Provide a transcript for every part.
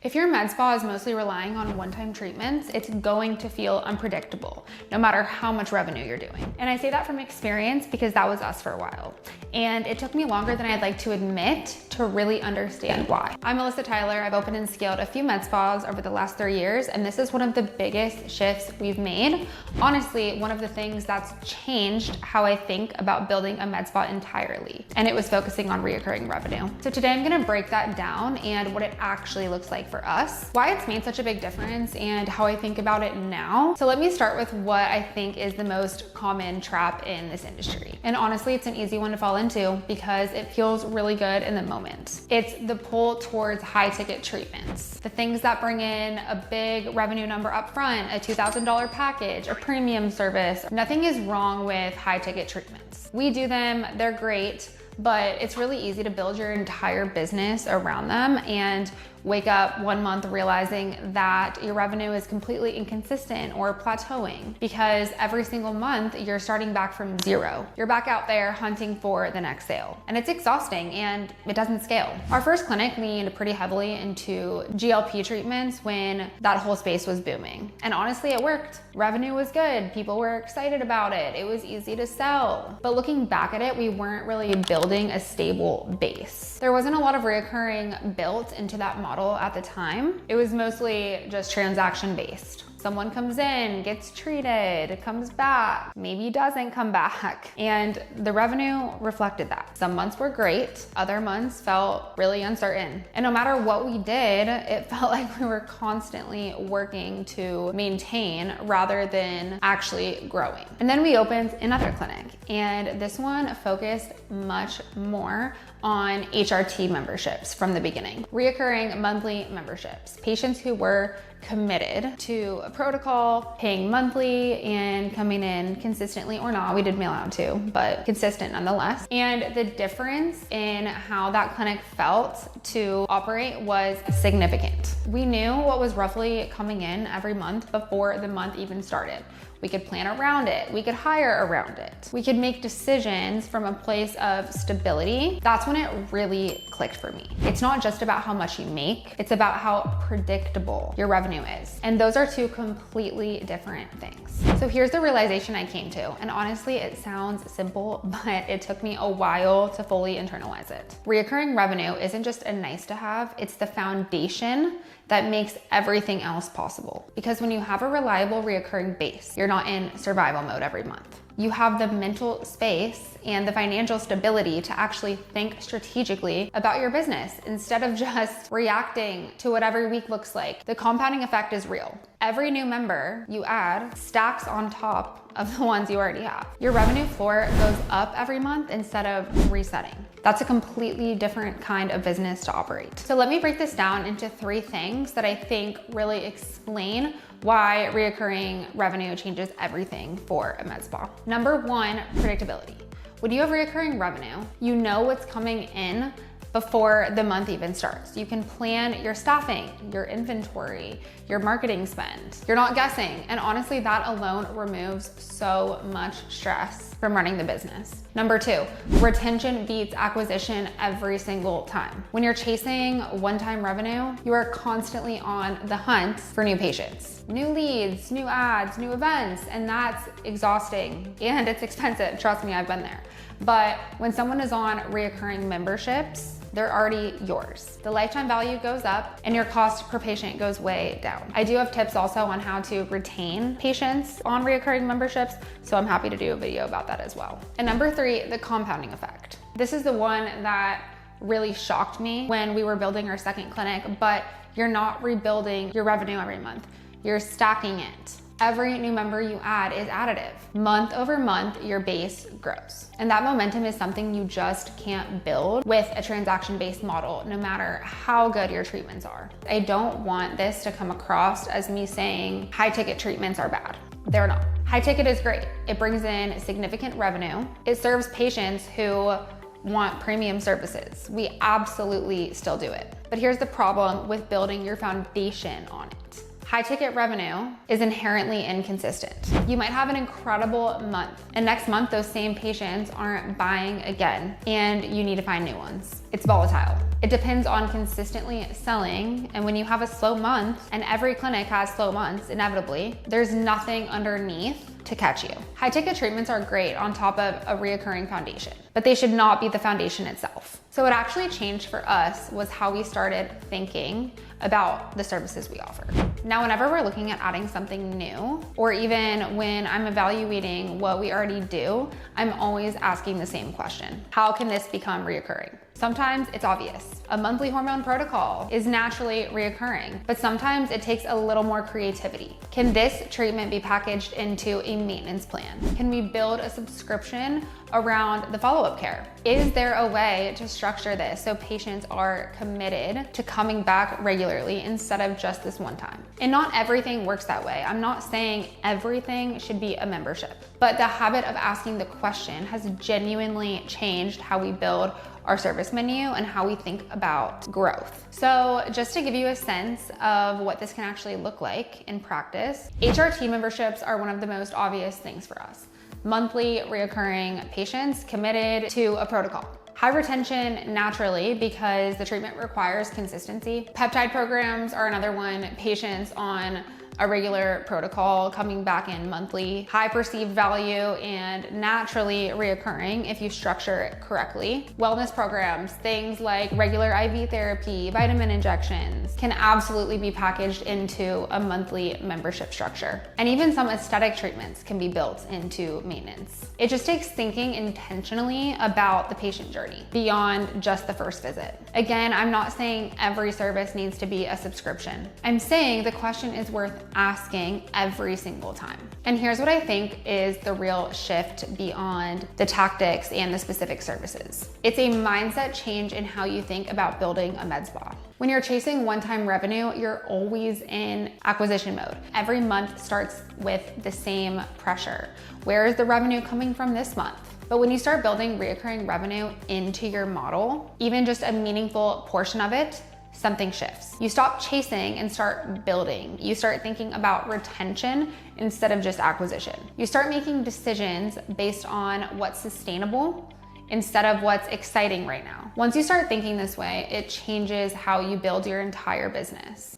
If your med spa is mostly relying on one-time treatments, it's going to feel unpredictable, no matter how much revenue you're doing. And I say that from experience because that was us for a while. And it took me longer than I'd like to admit to really understand why. I'm Alissa Tyler. I've opened and scaled a few med spas over the last 3 years, and this is one of the biggest shifts we've made. Honestly, one of the things that's changed how I think about building a med spa entirely. And it was focusing on reoccurring revenue. So today I'm gonna break that down and what it actually looks like for us, why it's made such a big difference, and how I think about it now. So let me start with what I think is the most common trap in this industry. And honestly, it's an easy one to fall into because it feels really good in the moment. It's the pull towards high ticket treatments, the things that bring in a big revenue number up front, a $2,000 package, a premium service. Nothing is wrong with high ticket treatments. We do them, they're great, but it's really easy to build your entire business around them and wake up one month realizing that your revenue is completely inconsistent or plateauing because every single month you're starting back from zero. You're back out there hunting for the next sale. And it's exhausting and it doesn't scale. Our first clinic leaned pretty heavily into GLP treatments when that whole space was booming. And honestly, it worked. Revenue was good. People were excited about it. It was easy to sell. But looking back at it, we weren't really building a stable base. There wasn't a lot of reoccurring built into that model at the time. It was mostly just transaction based. Someone comes in, gets treated, comes back, maybe doesn't come back. And the revenue reflected that. Some months were great, other months felt really uncertain. And no matter what we did, it felt like we were constantly working to maintain rather than actually growing. And then we opened another clinic, and this one focused much more on HRT memberships from the beginning. Reoccurring monthly memberships. Patients who were committed to a protocol, paying monthly and coming in consistently or not. We did mail out too, but consistent nonetheless. And the difference in how that clinic felt to operate was significant. We knew what was roughly coming in every month before the month even started. We could plan around it. We could hire around it. We could make decisions from a place of stability. That's when it really clicked for me. It's not just about how much you make, it's about how predictable your revenue is. And those are two completely different things. So here's the realization I came to. And honestly, it sounds simple, but it took me a while to fully internalize it. Reoccurring revenue isn't just a nice to have, it's the foundation that makes everything else possible. Because when you have a reliable reoccurring base, you're not in survival mode every month. You have the mental space and the financial stability to actually think strategically about your business instead of just reacting to what every week looks like. The compounding effect is real. Every new member you add stacks on top of the ones you already have. Your revenue floor goes up every month instead of resetting. That's a completely different kind of business to operate. So let me break this down into 3 things that I think really explain why reoccurring revenue changes everything for a med spa. Number 1, predictability. When you have reoccurring revenue, you know what's coming in before the month even starts. You can plan your staffing, your inventory, your marketing spend. You're not guessing. And honestly, that alone removes so much stress from running the business. Number 2, retention beats acquisition every single time. When you're chasing one-time revenue, you are constantly on the hunt for new patients, new leads, new ads, new events, and that's exhausting and it's expensive. Trust me, I've been there. But when someone is on reoccurring memberships, they're already yours. The lifetime value goes up and your cost per patient goes way down. I do have tips also on how to retain patients on reoccurring memberships, so I'm happy to do a video about that as well. And number 3, the compounding effect. This is the one that really shocked me when we were building our second clinic, but you're not rebuilding your revenue every month. You're stacking it. Every new member you add is additive. Month over month, your base grows. And that momentum is something you just can't build with a transaction-based model, no matter how good your treatments are. I don't want this to come across as me saying high ticket treatments are bad. They're not. High ticket is great. It brings in significant revenue. It serves patients who want premium services. We absolutely still do it. But here's the problem with building your foundation on it. High ticket revenue is inherently inconsistent. You might have an incredible month, and next month those same patients aren't buying again, and you need to find new ones. It's volatile. It depends on consistently selling. And when you have a slow month, and every clinic has slow months, inevitably, there's nothing underneath to catch you. High ticket treatments are great on top of a reoccurring foundation, but they should not be the foundation itself. So what actually changed for us was how we started thinking about the services we offer. Now, whenever we're looking at adding something new, or even when I'm evaluating what we already do, I'm always asking the same question. How can this become reoccurring? Sometimes it's obvious. A monthly hormone protocol is naturally reoccurring, but sometimes it takes a little more creativity. Can this treatment be packaged into a maintenance plan? Can we build a subscription around the follow-up care? Is there a way to structure this so patients are committed to coming back regularly instead of just this one time? And not everything works that way. I'm not saying everything should be a membership, but the habit of asking the question has genuinely changed how we build our service menu and how we think about growth. So just to give you a sense of what this can actually look like in practice, HRT memberships are one of the most obvious things for us. Monthly reoccurring patients committed to a protocol. High retention naturally because the treatment requires consistency. Peptide programs are another one. Patients on a regular protocol coming back in monthly. High perceived value and naturally reoccurring if you structure it correctly. Wellness programs, things like regular IV therapy, vitamin injections, can absolutely be packaged into a monthly membership structure. And even some aesthetic treatments can be built into maintenance. It just takes thinking intentionally about the patient journey beyond just the first visit. Again, I'm not saying every service needs to be a subscription. I'm saying the question is worth asking every single time. And here's what I think is the real shift beyond the tactics and the specific services. It's a mindset change in how you think about building a med spa. When you're chasing one-time revenue, you're always in acquisition mode. Every month starts with the same pressure. Where is the revenue coming from this month? But when you start building reoccurring revenue into your model, even just a meaningful portion of it, something shifts. You stop chasing and start building. You start thinking about retention instead of just acquisition. You start making decisions based on what's sustainable instead of what's exciting right now. Once you start thinking this way, it changes how you build your entire business.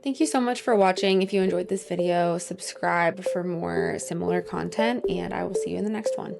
Thank you so much for watching. If you enjoyed this video, subscribe for more similar content, and I will see you in the next one.